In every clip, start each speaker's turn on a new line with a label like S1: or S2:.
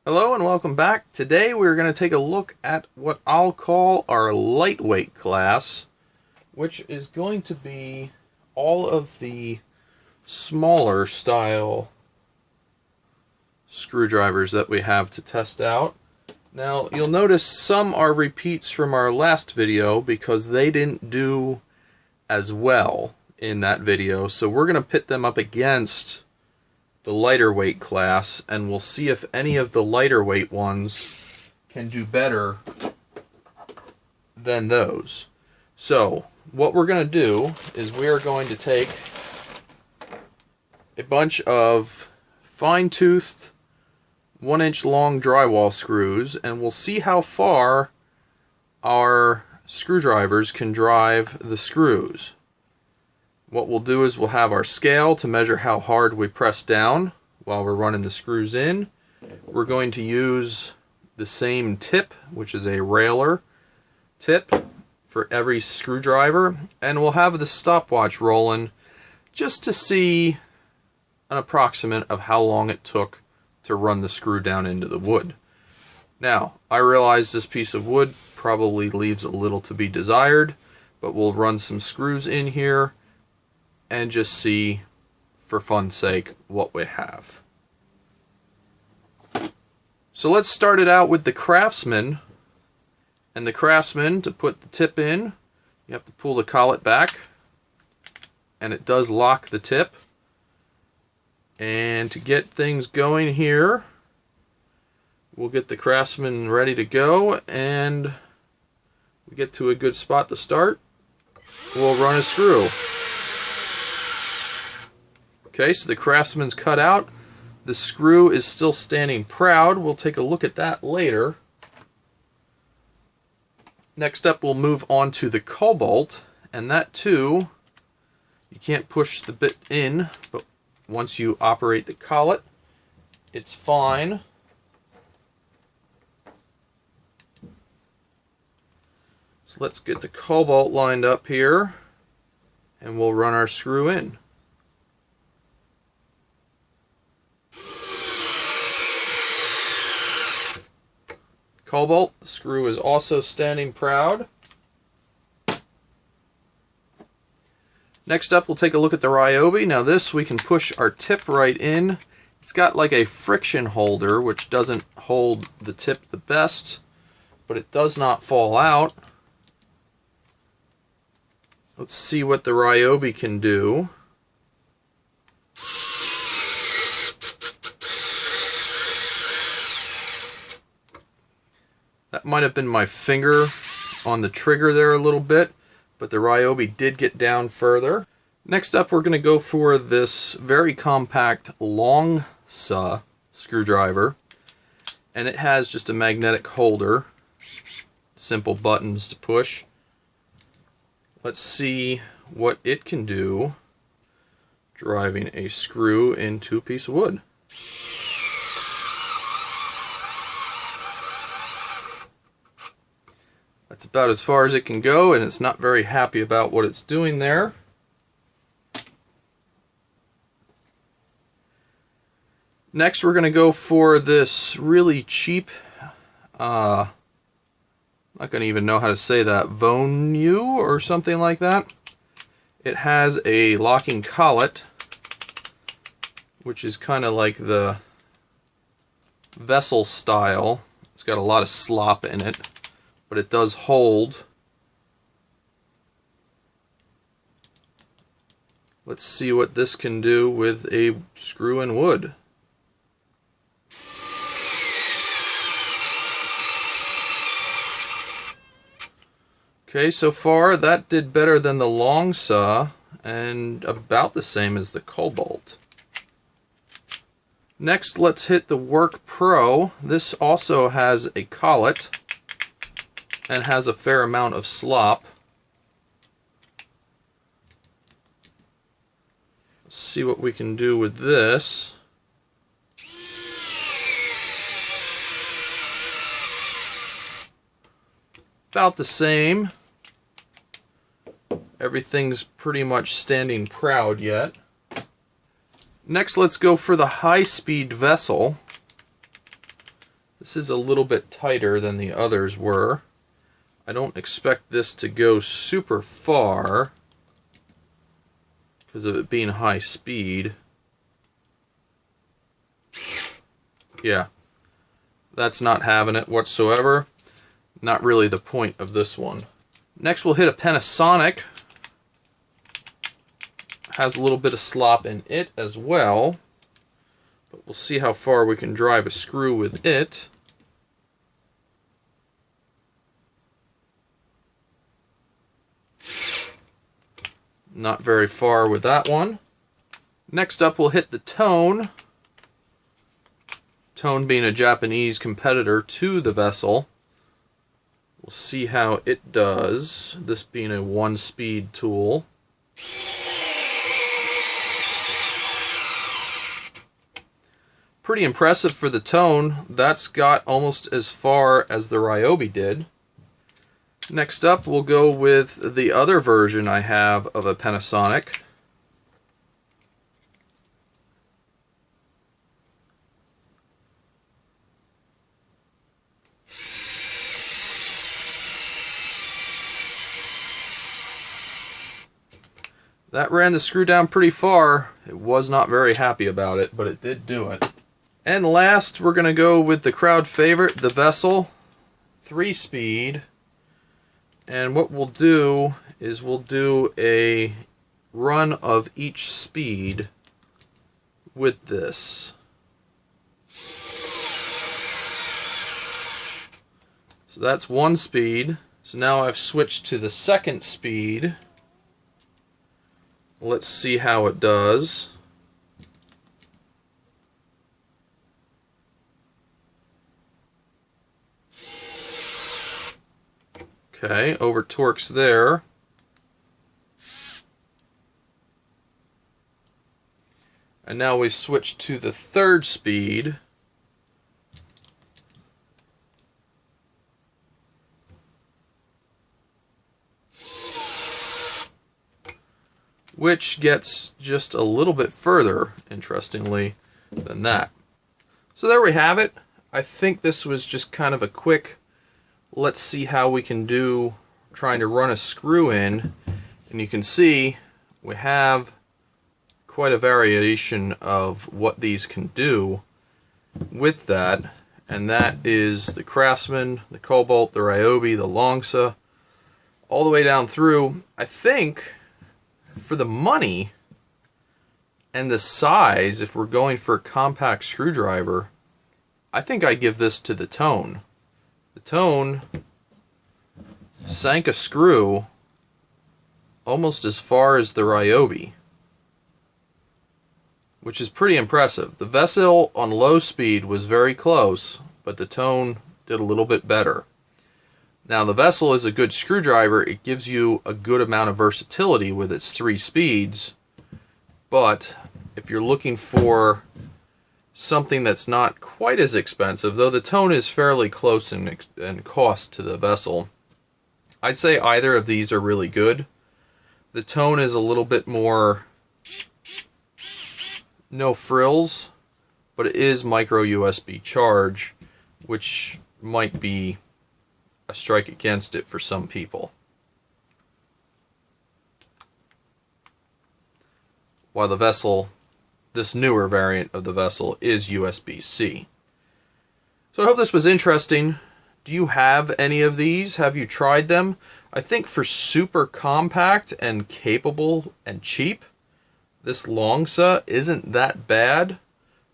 S1: Hello and welcome back. Today we're going to take a look at what I'll call our lightweight class, which is going to be all of the smaller style screwdrivers that we have to test out. Now you'll notice some are repeats from our last video because they didn't do as well in that video, so we're going to pit them up against the lighter weight class, and we'll see if any of the lighter weight ones can do better than those. So what we're going to do is we are going to take a bunch of fine-toothed 1-inch long drywall screws, and we'll see how far our screwdrivers can drive the screws. What we'll do is we'll have our scale to measure how hard we press down while we're running the screws in. We're going to use the same tip, which is a railer tip, for every screwdriver, and we'll have the stopwatch rolling just to see an approximate of how long it took to run the screw down into the wood. Now, I realize this piece of wood probably leaves a little to be desired, but we'll run some screws in here and just see, for fun's sake, what we have. So let's start it out with the Craftsman. And the Craftsman, to put the tip in, you have to pull the collet back, and it does lock the tip. And to get things going here, we'll get the Craftsman ready to go, and we get to a good spot to start, we'll run a screw. Okay, so the Craftsman's cut out. The screw is still standing proud. We'll take a look at that later. Next up, we'll move on to the Cobalt, and that too, you can't push the bit in, but once you operate the collet, it's fine. So let's get the Cobalt lined up here, and we'll run our screw in. Cobalt, the screw is also standing proud. Next up, we'll take a look at the Ryobi. Now this, we can push our tip right in. It's got like a friction holder, which doesn't hold the tip the best, but it does not fall out. Let's see what the Ryobi can do. That might have been my finger on the trigger there a little bit, but the Ryobi did get down further. Next up, we're going to go for this very compact Longsa screwdriver, and it has just a magnetic holder, simple buttons to push. Let's see what it can do driving a screw into a piece of wood. That's about as far as it can go, and it's not very happy about what it's doing there. Next, we're going to go for this really cheap, I'm not going to even know how to say that, Voneu or something like that. It has a locking collet, which is kind of like the vessel style. It's got a lot of slop in it, but it does hold. Let's see what this can do with a screw in wood. Okay, so far that did better than the Longsa and about the same as the Cobalt. Next, let's hit the Workpro. This also has a collet and has a fair amount of slop. Let's see what we can do with this. About the same. Everything's pretty much standing proud yet. Next, let's go for the high-speed vessel. This is a little bit tighter than the others were. I don't expect this to go super far because of it being high speed. Yeah, that's not having it whatsoever. Not really the point of this one. Next we'll hit a Panasonic. Has a little bit of slop in it as well. But we'll see how far we can drive a screw with it. Not very far with that one. Next up we'll hit the Tone. Tone being a Japanese competitor to the Vessel. We'll see how it does, this being a one-speed tool. Pretty impressive for the Tone. That's got almost as far as the Ryobi did. Next up, we'll go with the other version I have of a Panasonic. That ran the screw down pretty far. It was not very happy about it, but it did do it. And last, we're going to go with the crowd favorite, the Vessel 3-speed. And what we'll do is we'll do a run of each speed with this. So that's one speed. So now I've switched to the second speed. Let's see how it does. Okay, over torques there. And now we've switched to the third speed. Which gets just a little bit further, interestingly, than that. So there we have it. I think this was just kind of a quick, let's see how we can do trying to run a screw in. And you can see we have quite a variation of what these can do with that. And that is the Craftsman, the Cobalt, the Ryobi, the Longsa, all the way down through. I think for the money and the size, if we're going for a compact screwdriver, I think I give this to the Tone. The Tone sank a screw almost as far as the Ryobi, which is pretty impressive. The Vessel on low speed was very close, but the Tone did a little bit better. Now the Vessel is a good screwdriver. It gives you a good amount of versatility with its 3 speeds, but if you're looking for something that's not quite as expensive, though the Tone is fairly close in cost to the Vessel, I'd say either of these are really good. The Tone is a little bit more no frills, but it is micro USB charge, which might be a strike against it for some people. While the Vessel, this newer variant of the Vessel, is USB-C. So I hope this was interesting. Do you have any of these? Have you tried them? I think for super compact and capable and cheap, this Longsa isn't that bad,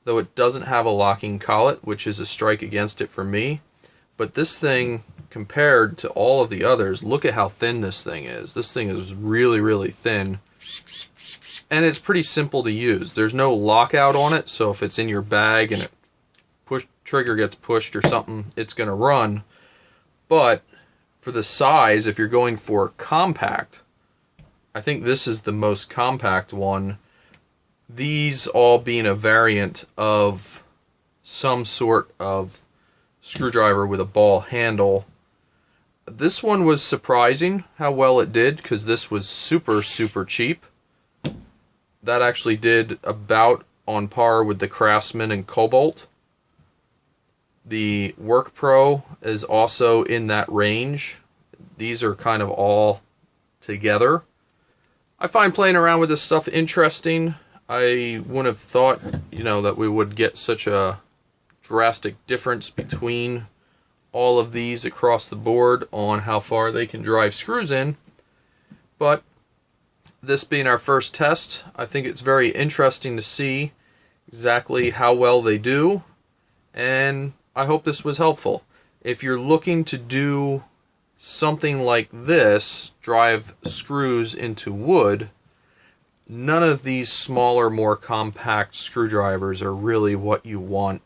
S1: though it doesn't have a locking collet, which is a strike against it for me. But this thing, compared to all of the others, look at how thin this thing is. This thing is really, really thin. And it's pretty simple to use. There's no lockout on it, so if it's in your bag and it trigger gets pushed or something, it's going to run. But for the size, if you're going for compact, I think this is the most compact one. These all being a variant of some sort of screwdriver with a ball handle. This one was surprising how well it did, because this was super, super cheap. That actually did about on par with the Craftsman and Cobalt. The Workpro is also in that range. These are kind of all together. I find playing around with this stuff interesting. I wouldn't have thought, that we would get such a drastic difference between all of these across the board on how far they can drive screws in. But this being our first test, I think it's very interesting to see exactly how well they do, and I hope this was helpful. If you're looking to do something like this, drive screws into wood, none of these smaller, more compact screwdrivers are really what you want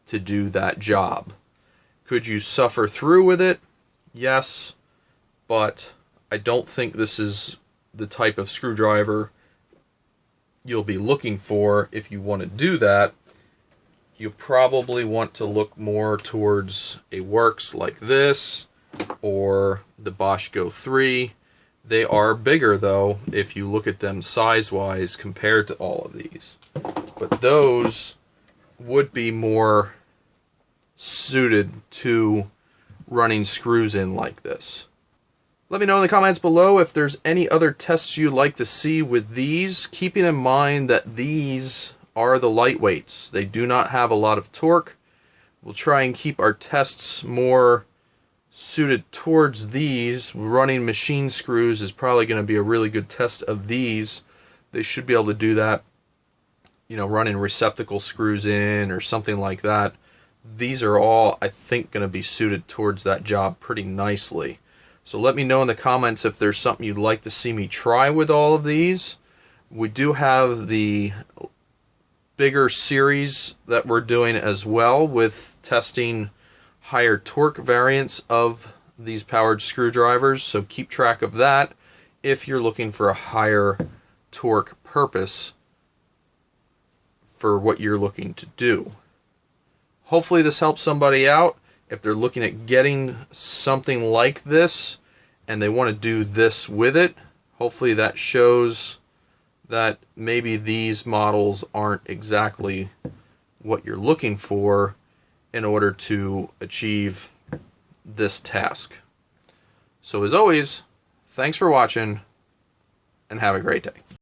S1: to do that job. Could you suffer through with it? Yes, but I don't think this is the type of screwdriver you'll be looking for if you want to do that. You probably want to look more towards a Works like this or the Bosch Go 3. They are bigger though if you look at them size-wise compared to all of these. But those would be more suited to running screws in like this. Let me know in the comments below if there's any other tests you'd like to see with these, keeping in mind that these are the lightweights. They do not have a lot of torque. We'll try and keep our tests more suited towards these. Running machine screws is probably going to be a really good test of these. They should be able to do that, running receptacle screws in or something like that. These are all, I think, going to be suited towards that job pretty nicely. So let me know in the comments if there's something you'd like to see me try with all of these. We do have the bigger series that we're doing as well with testing higher torque variants of these powered screwdrivers, so keep track of that if you're looking for a higher torque purpose for what you're looking to do. Hopefully this helps somebody out if they're looking at getting something like this and they want to do this with it. Hopefully that shows that maybe these models aren't exactly what you're looking for in order to achieve this task. So as always, thanks for watching and have a great day.